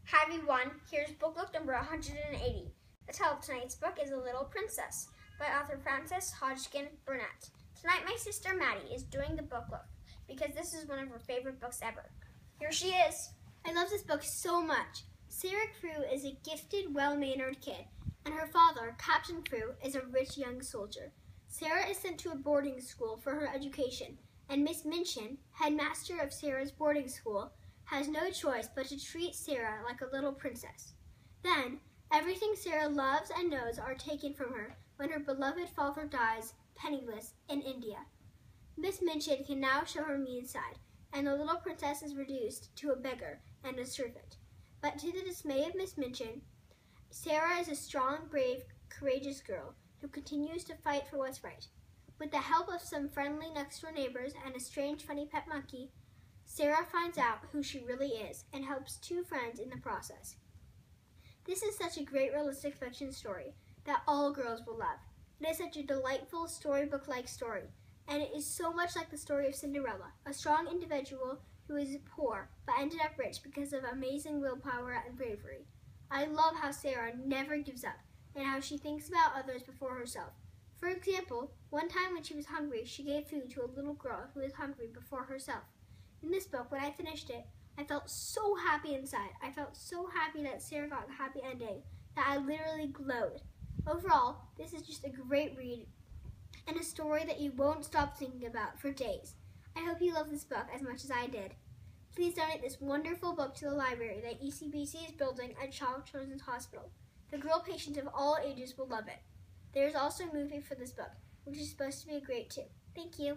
Hi everyone, here's book look number 180. The title of tonight's book is A Little Princess by author Frances Hodgkin Burnett. Tonight my sister Maddie is doing the book look because this is one of her favorite books ever. Here she is. I love this book so much. Sarah Crewe is a gifted, well-mannered kid, and her father, Captain Crewe, is a rich young soldier. Sarah is sent to a boarding school for her education, and Miss Minchin, headmaster of Sarah's boarding school, has no choice but to treat Sarah like a little princess. Then, everything Sarah loves and knows are taken from her when her beloved father dies, penniless, in India. Miss Minchin can now show her mean side, and the little princess is reduced to a beggar and a servant. But to the dismay of Miss Minchin, Sarah is a strong, brave, courageous girl who continues to fight for what's right. With the help of some friendly next-door neighbors and a strange, funny pet monkey, Sarah finds out who she really is and helps two friends in the process. This is such a great realistic fiction story that all girls will love. It is such a delightful storybook-like story, and it is so much like the story of Cinderella, a strong individual who is poor but ended up rich because of amazing willpower and bravery. I love how Sarah never gives up and how she thinks about others before herself. For example, one time when she was hungry, she gave food to a little girl who was hungry before herself. In this book, when I finished it, I felt so happy inside. I felt so happy that Sarah got a happy ending that I literally glowed. Overall, this is just a great read and a story that you won't stop thinking about for days. I hope you love this book as much as I did. Please donate this wonderful book to the library that ECBC is building at Shaw Children's Hospital. The girl patients of all ages will love it. There is also a movie for this book, which is supposed to be great too. Thank you.